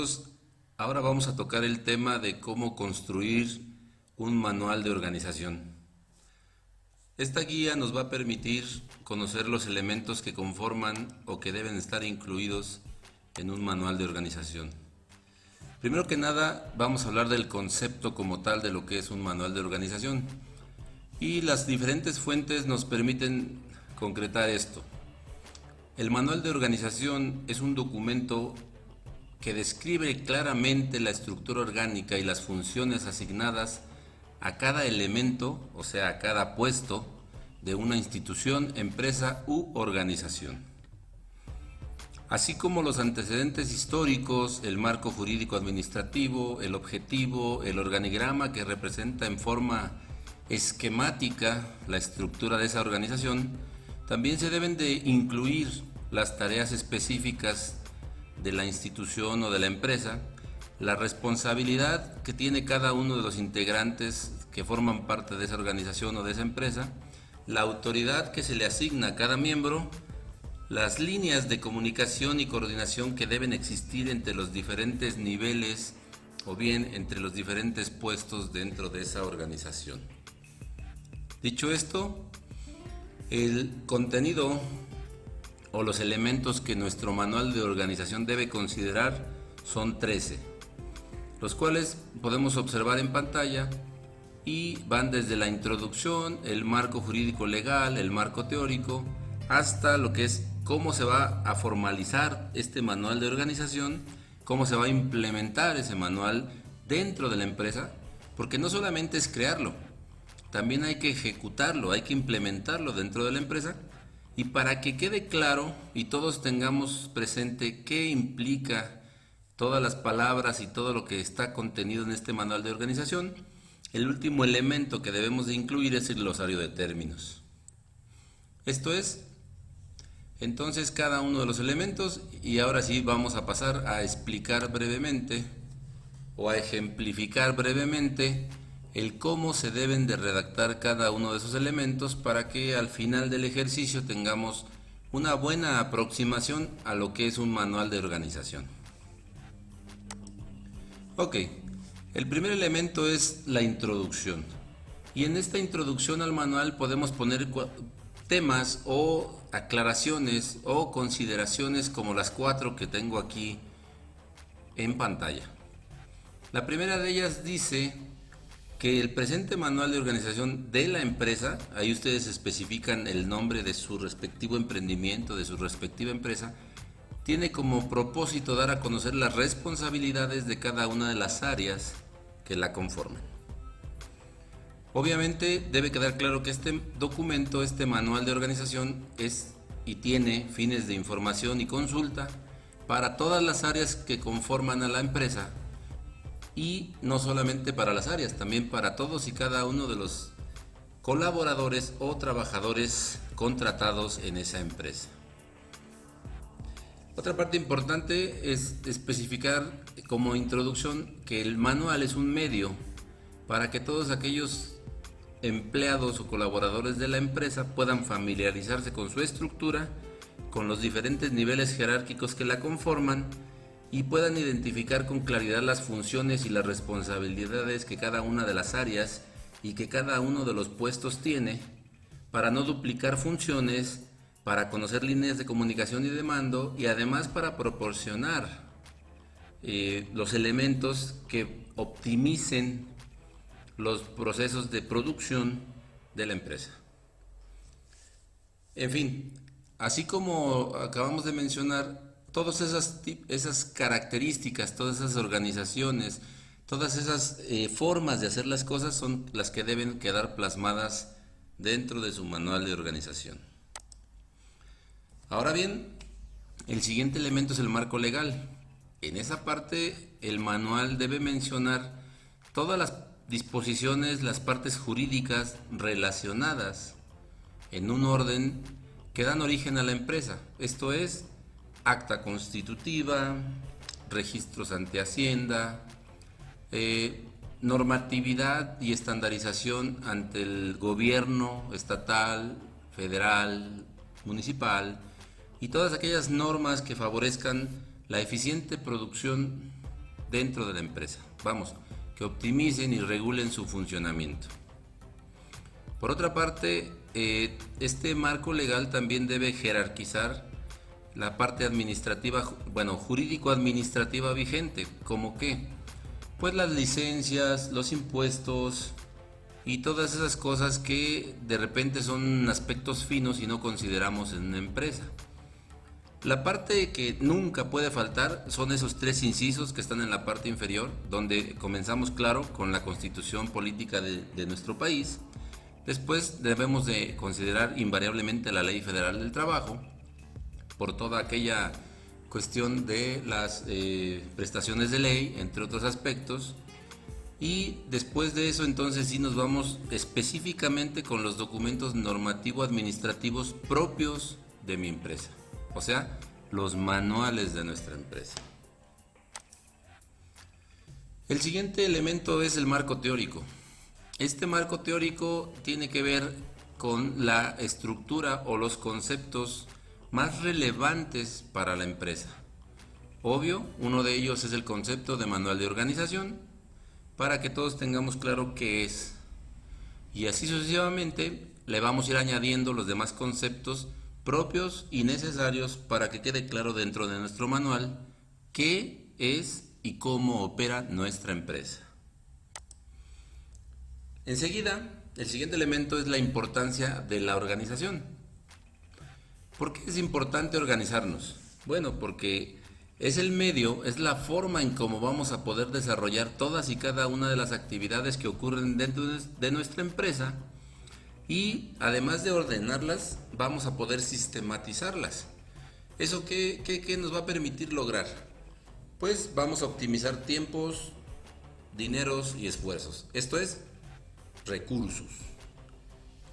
elementos, ahora vamos a tocar el tema de cómo construir un manual de organización. Esta guía nos va a permitir conocer los elementos que conforman o que deben estar incluidos en un manual de organización. Primero que nada, vamos a hablar del concepto como tal de lo que es un manual de organización. Y las diferentes fuentes nos permiten concretar esto. El manual de organización es un documento que describe claramente la estructura orgánica y las funciones asignadas a cada elemento, o sea, a cada puesto de una institución, empresa u organización. Así como los antecedentes históricos, el marco jurídico administrativo, el objetivo, el organigrama que representa en forma esquemática la estructura de esa organización, también se deben de incluir las tareas específicas de la institución o de la empresa, la responsabilidad que tiene cada uno de los integrantes que forman parte de esa organización o de esa empresa, la autoridad que se le asigna a cada miembro, las líneas de comunicación y coordinación que deben existir entre los diferentes niveles o bien entre los diferentes puestos dentro de esa organización. Dicho esto, el contenido o los elementos que nuestro manual de organización debe considerar son 13, los cuales podemos observar en pantalla y van desde la introducción, el marco jurídico legal, el marco teórico, hasta lo que es cómo se va a formalizar este manual de organización, cómo se va a implementar ese manual dentro de la empresa, porque no solamente es crearlo, también hay que ejecutarlo, hay que implementarlo dentro de la empresa. Y para que quede claro y todos tengamos presente qué implica todas las palabras y todo lo que está contenido en este manual de organización, el último elemento que debemos de incluir es el glosario de términos. Esto es, entonces, cada uno de los elementos, y ahora sí vamos a pasar a explicar brevemente o a ejemplificar brevemente el cómo se deben de redactar cada uno de esos elementos para que al final del ejercicio tengamos una buena aproximación a lo que es un manual de organización. Ok, el primer elemento es la introducción. Y en esta introducción al manual podemos poner temas o aclaraciones o consideraciones como las 4 que tengo aquí en pantalla. La primera de ellas dice que el presente manual de organización de la empresa, ahí ustedes especifican el nombre de su respectivo emprendimiento, de su respectiva empresa, tiene como propósito dar a conocer las responsabilidades de cada una de las áreas que la conforman. Obviamente debe quedar claro que este documento, este manual de organización es y tiene fines de información y consulta para todas las áreas que conforman a la empresa, y no solamente para las áreas, también para todos y cada uno de los colaboradores o trabajadores contratados en esa empresa. Otra parte importante es especificar como introducción que el manual es un medio para que todos aquellos empleados o colaboradores de la empresa puedan familiarizarse con su estructura, con los diferentes niveles jerárquicos que la conforman, y puedan identificar con claridad las funciones y las responsabilidades que cada una de las áreas y que cada uno de los puestos tiene, para no duplicar funciones, para conocer líneas de comunicación y de mando, y además para proporcionar los elementos que optimicen los procesos de producción de la empresa. En fin, así como acabamos de mencionar, todas esas características, todas esas organizaciones, todas esas formas de hacer las cosas son las que deben quedar plasmadas dentro de su manual de organización. Ahora bien, el siguiente elemento es el marco legal. En esa parte, el manual debe mencionar todas las disposiciones, las partes jurídicas relacionadas en un orden que dan origen a la empresa. Esto es, acta constitutiva, registros ante Hacienda, normatividad y estandarización ante el gobierno estatal, federal, municipal, y todas aquellas normas que favorezcan la eficiente producción dentro de la empresa. Vamos, que optimicen y regulen su funcionamiento. Por otra parte, este marco legal también debe jerarquizar la parte administrativa, jurídico-administrativa vigente. ¿Cómo qué? Pues las licencias, los impuestos y todas esas cosas que de repente son aspectos finos y no consideramos en una empresa. La parte que nunca puede faltar son esos 3 incisos que están en la parte inferior, donde comenzamos, claro, con la constitución política de nuestro país. Después debemos de considerar invariablemente la Ley Federal del Trabajo, por toda aquella cuestión de las prestaciones de ley, entre otros aspectos. Y después de eso, entonces sí nos vamos específicamente con los documentos normativo-administrativos propios de mi empresa, o sea, los manuales de nuestra empresa. El siguiente elemento es el marco teórico. Este marco teórico tiene que ver con la estructura o los conceptos más relevantes para la empresa. Obvio, uno de ellos es el concepto de manual de organización, para que todos tengamos claro qué es. Y así sucesivamente le vamos a ir añadiendo los demás conceptos propios y necesarios para que quede claro dentro de nuestro manual qué es y cómo opera nuestra empresa. Enseguida, el siguiente elemento es la importancia de la organización. ¿Por qué es importante organizarnos? Bueno, porque es el medio, es la forma en cómo vamos a poder desarrollar todas y cada una de las actividades que ocurren dentro de nuestra empresa, y además de ordenarlas, vamos a poder sistematizarlas. ¿Eso qué nos va a permitir lograr? Pues vamos a optimizar tiempos, dineros y esfuerzos. Esto es recursos.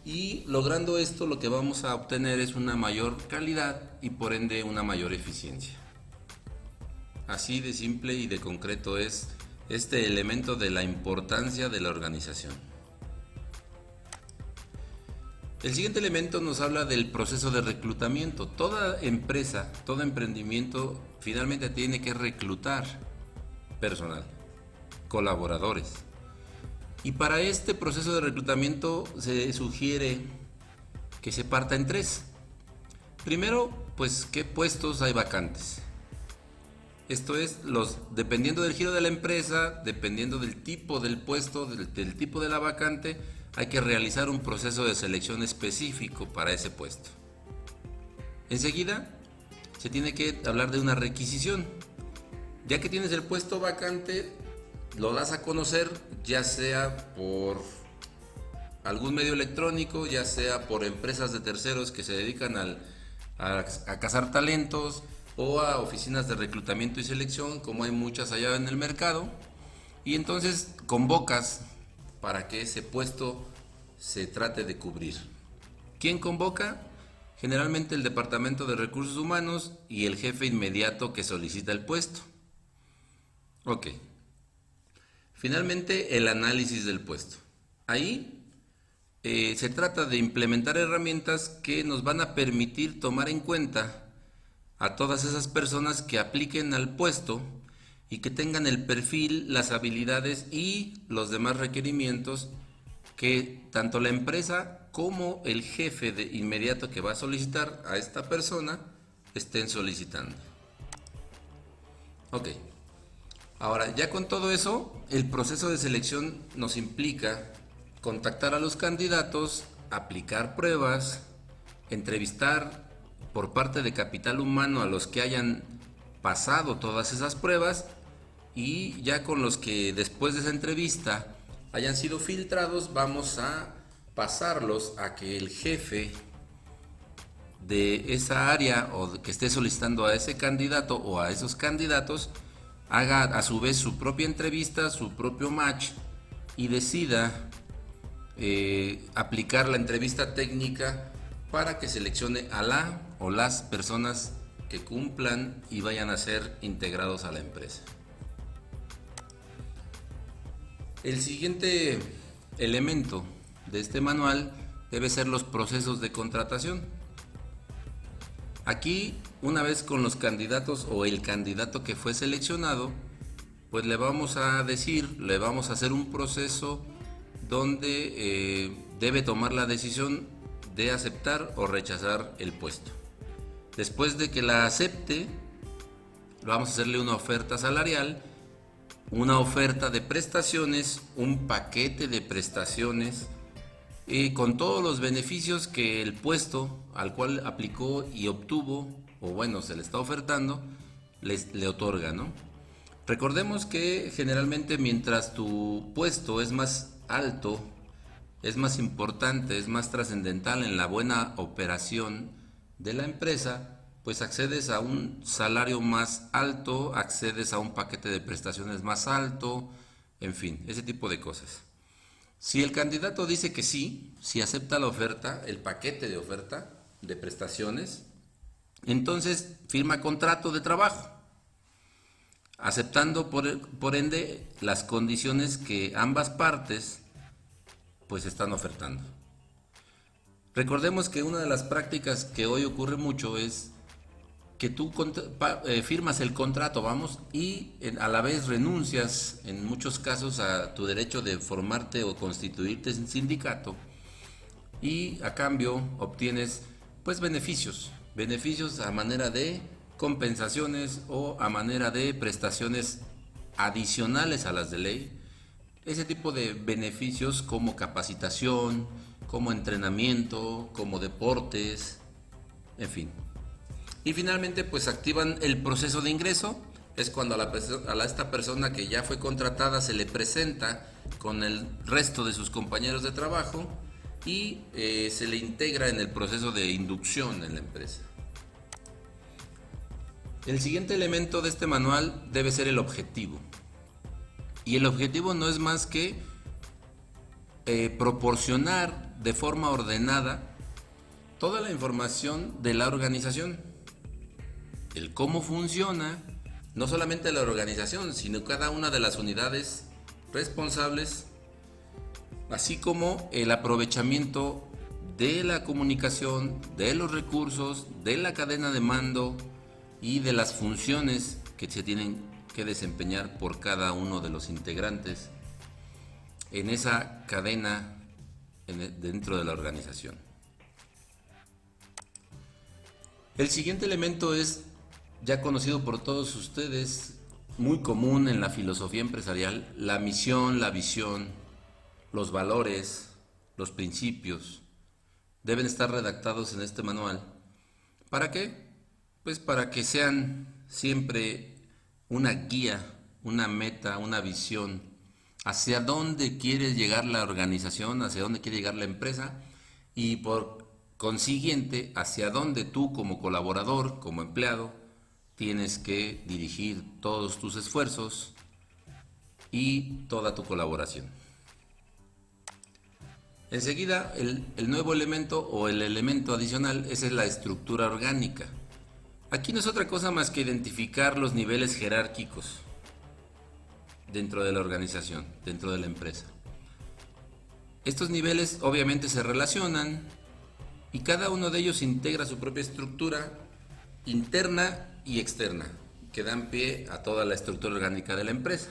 Y logrando esto, lo que vamos a obtener es una mayor calidad y por ende una mayor eficiencia. Así de simple y de concreto es este elemento de la importancia de la organización. El siguiente elemento nos habla del proceso de reclutamiento. Toda empresa, todo emprendimiento finalmente tiene que reclutar personal, colaboradores. Y para este proceso de reclutamiento se sugiere que se parta en 3. Primero, pues, ¿qué puestos hay vacantes? Esto es, dependiendo del giro de la empresa, dependiendo del tipo del puesto, del tipo de la vacante, hay que realizar un proceso de selección específico para ese puesto. Enseguida, se tiene que hablar de una requisición. Ya que tienes el puesto vacante, lo das a conocer, ya sea por algún medio electrónico, ya sea por empresas de terceros que se dedican a cazar talentos, o a oficinas de reclutamiento y selección, como hay muchas allá en el mercado, y entonces convocas para que ese puesto se trate de cubrir. ¿Quién convoca? Generalmente el Departamento de Recursos Humanos y el jefe inmediato que solicita el puesto. Ok. Finalmente, el análisis del puesto. Ahí se trata de implementar herramientas que nos van a permitir tomar en cuenta a todas esas personas que apliquen al puesto y que tengan el perfil, las habilidades y los demás requerimientos que tanto la empresa como el jefe de inmediato que va a solicitar a esta persona estén solicitando. Ok. Ahora, ya con todo eso, el proceso de selección nos implica contactar a los candidatos, aplicar pruebas, entrevistar por parte de capital humano a los que hayan pasado todas esas pruebas, y ya con los que después de esa entrevista hayan sido filtrados, vamos a pasarlos a que el jefe de esa área o que esté solicitando a ese candidato o a esos candidatos haga a su vez su propia entrevista, su propio match, y decida aplicar la entrevista técnica para que seleccione a la o las personas que cumplan y vayan a ser integrados a la empresa. El siguiente elemento de este manual debe ser los procesos de contratación. Aquí, una vez con los candidatos o el candidato que fue seleccionado, pues le vamos a decir, le vamos a hacer un proceso donde debe tomar la decisión de aceptar o rechazar el puesto. Después de que la acepte, vamos a hacerle una oferta salarial, una oferta de prestaciones, un paquete de prestaciones con todos los beneficios que el puesto al cual aplicó y obtuvo, o bueno, se le está ofertando, le otorga, ¿no? Recordemos que generalmente mientras tu puesto es más alto, es más importante, es más trascendental en la buena operación de la empresa, pues accedes a un salario más alto, accedes a un paquete de prestaciones más alto, en fin, ese tipo de cosas. Si el candidato dice que sí, si acepta la oferta, el paquete de oferta de prestaciones, entonces firma contrato de trabajo, aceptando por ende las condiciones que ambas partes pues están ofertando. Recordemos que una de las prácticas que hoy ocurre mucho es que tú firmas el contrato, vamos, y a la vez renuncias en muchos casos a tu derecho de formarte o constituirte en sindicato, y a cambio obtienes pues beneficios a manera de compensaciones o a manera de prestaciones adicionales a las de ley. Ese tipo de beneficios como capacitación, como entrenamiento, como deportes, en fin. Y finalmente pues activan el proceso de ingreso. Es cuando a esta persona que ya fue contratada se le presenta con el resto de sus compañeros de trabajo y se le integra en el proceso de inducción en la empresa. El siguiente elemento de este manual debe ser el objetivo. Y el objetivo no es más que proporcionar de forma ordenada toda la información de la organización. El cómo funciona, no solamente la organización, sino cada una de las unidades responsables, así como el aprovechamiento de la comunicación, de los recursos, de la cadena de mando y de las funciones que se tienen que desempeñar por cada uno de los integrantes en esa cadena dentro de la organización. El siguiente elemento es ya conocido por todos ustedes, muy común en la filosofía empresarial: la misión, la visión, los valores, los principios deben estar redactados en este manual. ¿Para qué? Pues para que sean siempre una guía, una meta, una visión hacia dónde quiere llegar la organización, hacia dónde quiere llegar la empresa, y por consiguiente hacia dónde tú como colaborador, como empleado, tienes que dirigir todos tus esfuerzos y toda tu colaboración. Enseguida, el nuevo elemento o el elemento adicional es la estructura orgánica. Aquí no es otra cosa más que identificar los niveles jerárquicos dentro de la organización, dentro de la empresa. Estos niveles obviamente se relacionan y cada uno de ellos integra su propia estructura interna y externa, que dan pie a toda la estructura orgánica de la empresa.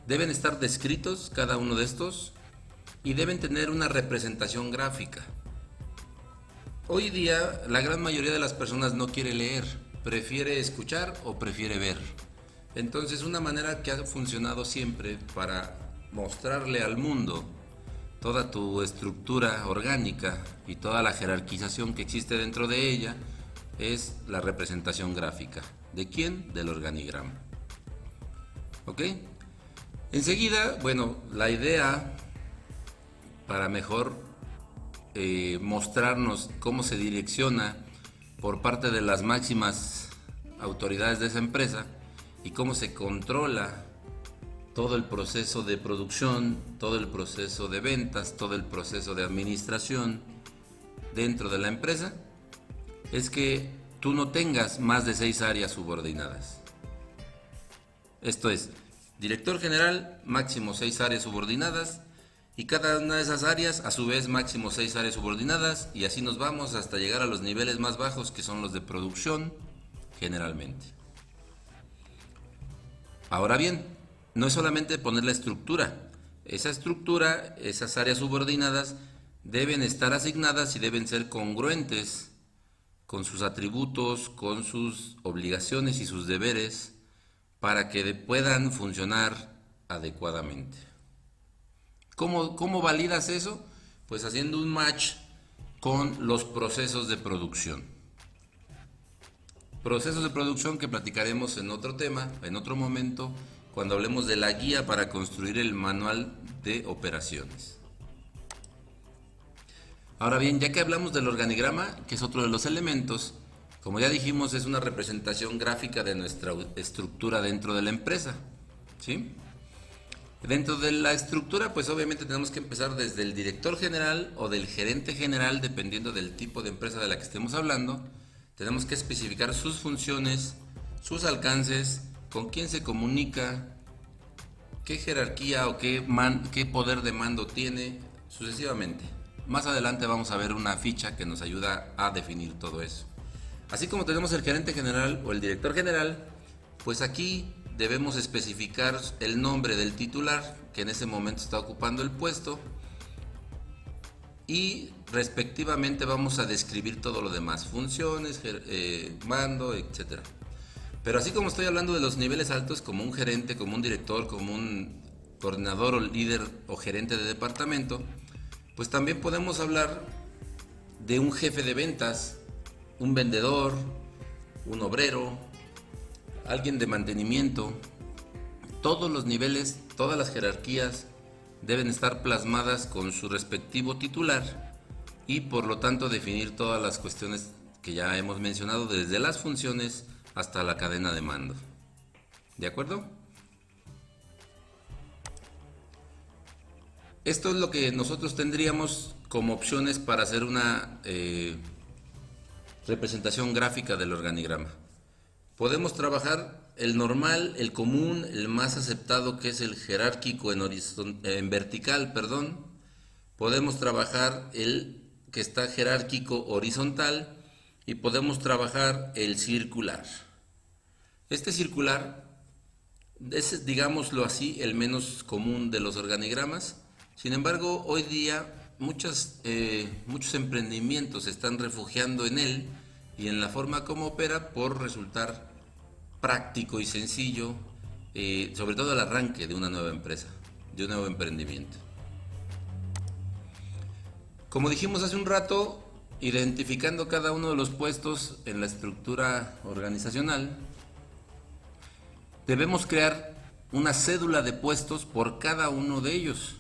Deben estar descritos cada uno de estos y deben tener una representación gráfica. Hoy día la gran mayoría de las personas no quiere leer, prefiere escuchar o prefiere ver. Entonces, una manera que ha funcionado siempre para mostrarle al mundo toda tu estructura orgánica y toda la jerarquización que existe dentro de ella es la representación gráfica. ¿De quién? Del organigrama. ¿Ok? Enseguida, bueno, la idea para mejor mostrarnos cómo se direcciona por parte de las máximas autoridades de esa empresa y cómo se controla todo el proceso de producción, todo el proceso de ventas, todo el proceso de administración dentro de la empresa, es que tú no tengas más de 6 áreas subordinadas. Esto es, director general, máximo 6 áreas subordinadas, y cada una de esas áreas a su vez máximo 6 áreas subordinadas, y así nos vamos hasta llegar a los niveles más bajos, que son los de producción generalmente. Ahora bien, no es solamente poner la estructura. Esa estructura, esas áreas subordinadas, deben estar asignadas y deben ser congruentes con sus atributos, con sus obligaciones y sus deberes para que puedan funcionar adecuadamente. ¿Cómo validas eso? Pues haciendo un match con los procesos de producción. Procesos de producción que platicaremos en otro tema, en otro momento, cuando hablemos de la guía para construir el manual de operaciones. Ahora bien, ya que hablamos del organigrama, que es otro de los elementos, como ya dijimos, es una representación gráfica de nuestra estructura dentro de la empresa, ¿sí? Dentro de la estructura, pues obviamente tenemos que empezar desde el director general o del gerente general, dependiendo del tipo de empresa de la que estemos hablando. Tenemos que especificar sus funciones, sus alcances, con quién se comunica, qué jerarquía o qué poder de mando tiene, sucesivamente. Más adelante vamos a ver una ficha que nos ayuda a definir todo eso. Así como tenemos el gerente general o el director general, pues aquí debemos especificar el nombre del titular que en ese momento está ocupando el puesto y respectivamente vamos a describir todo lo demás, funciones, mando, etc. Pero así como estoy hablando de los niveles altos, como un gerente, como un director, como un coordinador o líder o gerente de departamento, pues también podemos hablar de un jefe de ventas, un vendedor, un obrero, alguien de mantenimiento. Todos los niveles, todas las jerarquías deben estar plasmadas con su respectivo titular y por lo tanto definir todas las cuestiones que ya hemos mencionado, desde las funciones hasta la cadena de mando. ¿De acuerdo? Esto es lo que nosotros tendríamos como opciones para hacer una representación gráfica del organigrama. Podemos trabajar el normal, el común, el más aceptado, que es el jerárquico en vertical, perdón. Podemos trabajar el que está jerárquico horizontal y podemos trabajar el circular. Este circular es, digámoslo así, el menos común de los organigramas. Sin embargo, hoy día muchos emprendimientos se están refugiando en él y en la forma como opera por resultar práctico y sencillo, sobre todo al arranque de una nueva empresa, de un nuevo emprendimiento. Como dijimos hace un rato, identificando cada uno de los puestos en la estructura organizacional, debemos crear una cédula de puestos por cada uno de ellos.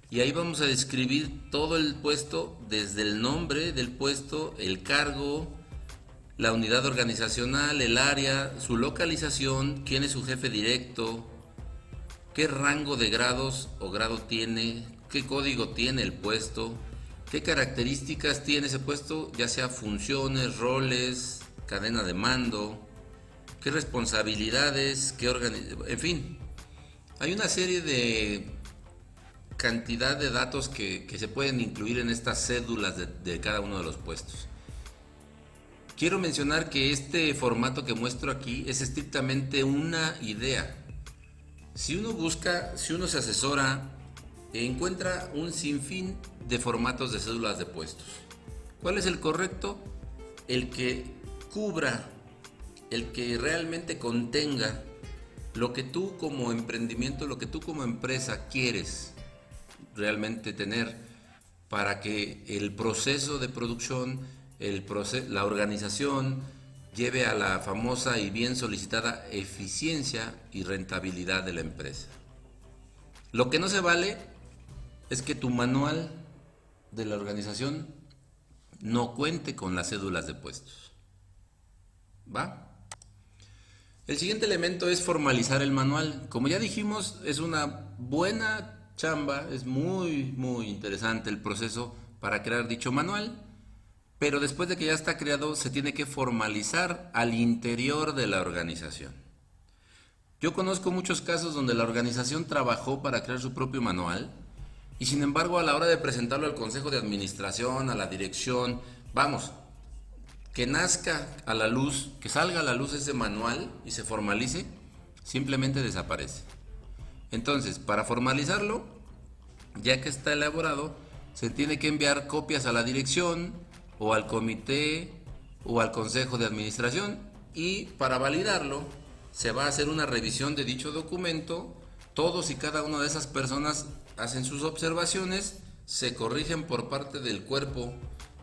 Y ahí vamos a describir todo el puesto, desde el nombre del puesto, el cargo, la unidad organizacional, el área, su localización, quién es su jefe directo, qué rango de grados o grado tiene, qué código tiene el puesto, qué características tiene ese puesto, ya sea funciones, roles, cadena de mando, qué responsabilidades, en fin. Hay una serie de cantidad de datos que se pueden incluir en estas cédulas de cada uno de los puestos. Quiero mencionar que este formato que muestro aquí es estrictamente una idea. Si uno busca, si uno se asesora, encuentra un sinfín de formatos de cédulas de puestos. ¿Cuál es el correcto? El que cubra, el que realmente contenga lo que tú como emprendimiento, lo que tú como empresa quieres realmente tener para que el proceso de producción, la organización lleve a la famosa y bien solicitada eficiencia y rentabilidad de la empresa. Lo que no se vale es que tu manual de la organización no cuente con las cédulas de puestos. ¿Va? El siguiente elemento es formalizar el manual. Como ya dijimos, es una buena chamba, es muy interesante el proceso para crear dicho manual, pero después de que ya está creado se tiene que formalizar al interior de la organización. Yo conozco muchos casos donde la organización trabajó para crear su propio manual y sin embargo a la hora de presentarlo al consejo de administración, a la dirección, vamos, que nazca a la luz, que salga a la luz ese manual y se formalice, simplemente desaparece. Entonces, para formalizarlo, ya que está elaborado, se tiene que enviar copias a la dirección o al comité o al consejo de administración, y para validarlo se va a hacer una revisión de dicho documento. Todos y cada una de esas personas hacen sus observaciones, se corrigen por parte del cuerpo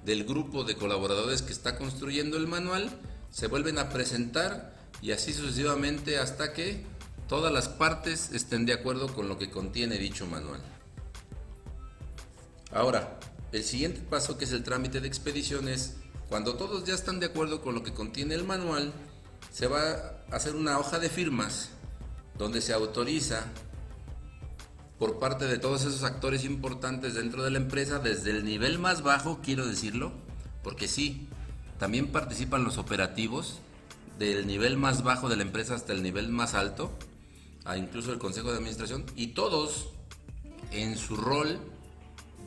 del grupo de colaboradores que está construyendo el manual, se vuelven a presentar y así sucesivamente hasta que todas las partes estén de acuerdo con lo que contiene dicho manual. Ahora, el siguiente paso, que es el trámite de expedición, es cuando todos ya están de acuerdo con lo que contiene el manual, se va a hacer una hoja de firmas donde se autoriza por parte de todos esos actores importantes dentro de la empresa, desde el nivel más bajo, quiero decirlo, porque sí, también participan los operativos, del nivel más bajo de la empresa hasta el nivel más alto, incluso el consejo de administración, y todos en su rol,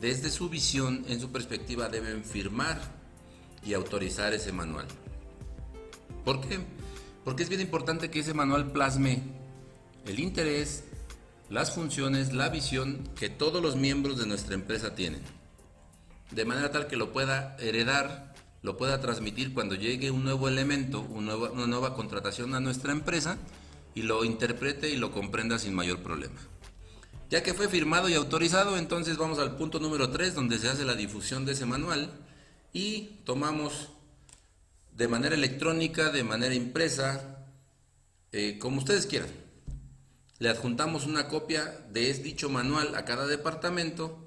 desde su visión, en su perspectiva, deben firmar y autorizar ese manual. ¿Por qué? Porque es bien importante que ese manual plasme el interés, las funciones, la visión que todos los miembros de nuestra empresa tienen, de manera tal que lo pueda heredar, lo pueda transmitir cuando llegue un nuevo elemento, una nueva contratación a nuestra empresa, y lo interprete y lo comprenda sin mayor problema. Ya que fue firmado y autorizado, entonces vamos al punto número 3, donde se hace la difusión de ese manual, y tomamos de manera electrónica, de manera impresa, como ustedes quieran. Le adjuntamos una copia de dicho manual a cada departamento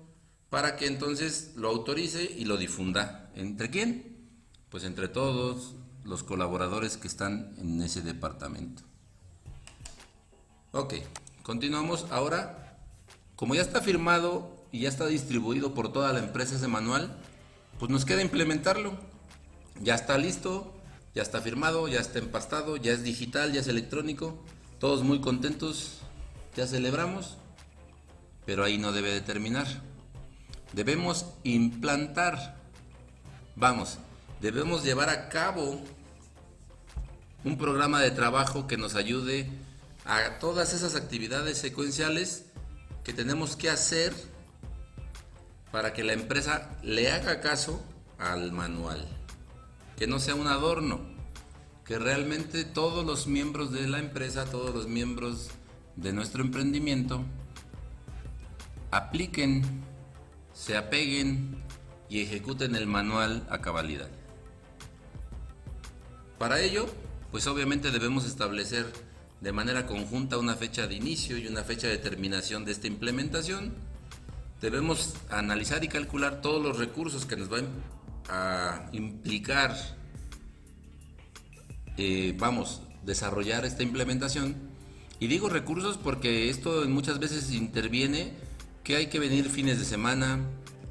para que entonces lo autorice y lo difunda. ¿Entre quién? Pues entre todos los colaboradores que están en ese departamento. Ok, continuamos. Ahora, como ya está firmado y ya está distribuido por toda la empresa ese manual, pues nos queda implementarlo. Ya está listo, ya está firmado, ya está empastado, ya es digital, ya es electrónico. Todos muy contentos, ya celebramos, pero ahí no debe de terminar. Debemos implantar, debemos llevar a cabo un programa de trabajo que nos ayude a todas esas actividades secuenciales que tenemos que hacer para que la empresa le haga caso al manual. Que no sea un adorno, que realmente todos los miembros de la empresa, todos los miembros de nuestro emprendimiento apliquen, se apeguen y ejecuten el manual a cabalidad. Para ello, pues obviamente debemos establecer de manera conjunta una fecha de inicio y una fecha de terminación de esta implementación. Debemos analizar y calcular todos los recursos que nos van a implicar desarrollar esta implementación. Y digo recursos porque esto muchas veces interviene que hay que venir fines de semana,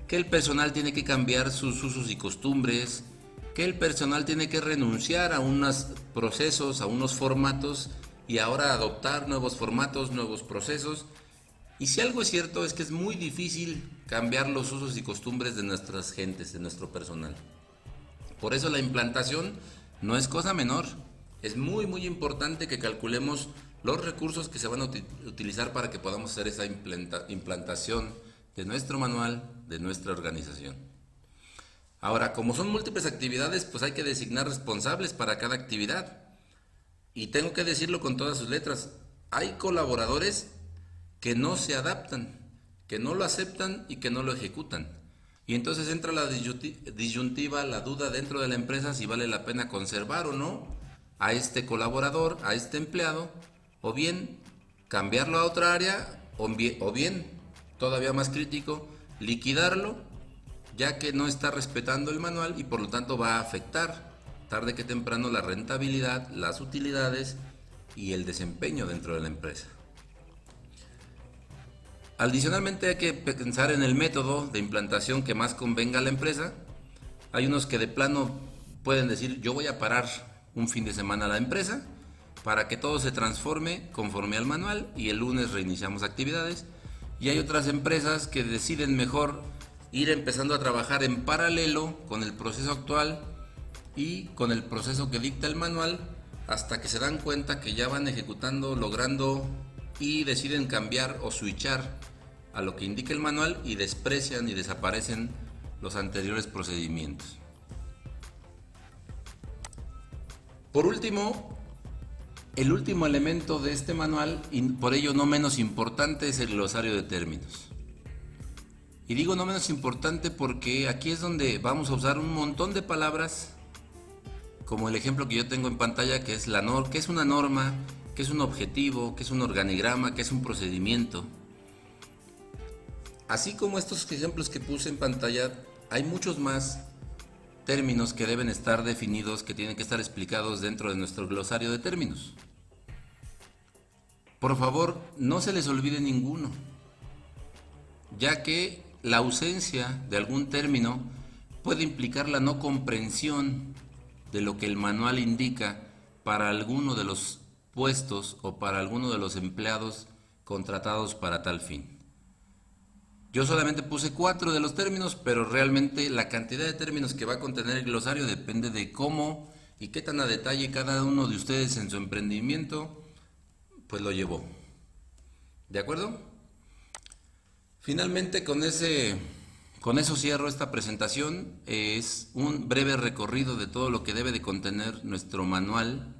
que el personal tiene que cambiar sus usos y costumbres, que el personal tiene que renunciar a unos procesos, a unos formatos, y ahora adoptar nuevos formatos, nuevos procesos. Y si algo es cierto es que es muy difícil cambiar los usos y costumbres de nuestras gentes, de nuestro personal. Por eso la implantación no es cosa menor. Es muy importante que calculemos los recursos que se van a utilizar para que podamos hacer esa implantación de nuestro manual, de nuestra organización. Ahora, como son múltiples actividades, pues hay que designar responsables para cada actividad. Y tengo que decirlo con todas sus letras, hay colaboradores que no se adaptan, que no lo aceptan y que no lo ejecutan. Y entonces entra la disyuntiva, la duda dentro de la empresa si vale la pena conservar o no a este colaborador, a este empleado, o bien cambiarlo a otra área, o bien, todavía más crítico, liquidarlo, ya que no está respetando el manual y por lo tanto va a afectar tarde que temprano la rentabilidad, las utilidades y el desempeño dentro de la empresa. Adicionalmente hay que pensar en el método de implantación que más convenga a la empresa. Hay unos que de plano pueden decir, yo voy a parar un fin de semana a la empresa para que todo se transforme conforme al manual y el lunes reiniciamos actividades. Y hay otras empresas que deciden mejor ir empezando a trabajar en paralelo con el proceso actual y con el proceso que dicta el manual hasta que se dan cuenta que ya van ejecutando, logrando y deciden cambiar o switchar a lo que indica el manual y desprecian y desaparecen los anteriores procedimientos. Por último, el último elemento de este manual, y por ello no menos importante, es el glosario de términos. Y digo no menos importante porque aquí es donde vamos a usar un montón de palabras, como el ejemplo que yo tengo en pantalla, que es que es una norma, que es un objetivo, que es un organigrama, que es un procedimiento. Así como estos ejemplos que puse en pantalla, hay muchos más términos que deben estar definidos, que tienen que estar explicados dentro de nuestro glosario de términos. Por favor, no se les olvide ninguno, ya que la ausencia de algún término puede implicar la no comprensión de lo que el manual indica para alguno de los puestos o para alguno de los empleados contratados para tal fin. Yo solamente puse 4 de los términos, pero realmente la cantidad de términos que va a contener el glosario depende de cómo y qué tan a detalle cada uno de ustedes en su emprendimiento pues lo llevó. ¿De acuerdo? Finalmente con eso cierro esta presentación. Es un breve recorrido de todo lo que debe de contener nuestro manual.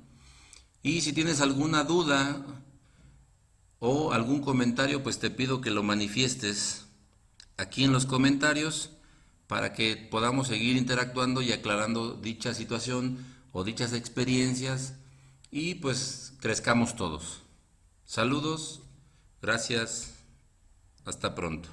Y si tienes alguna duda o algún comentario, pues te pido que lo manifiestes aquí en los comentarios para que podamos seguir interactuando y aclarando dicha situación o dichas experiencias y pues crezcamos todos. Saludos, gracias, hasta pronto.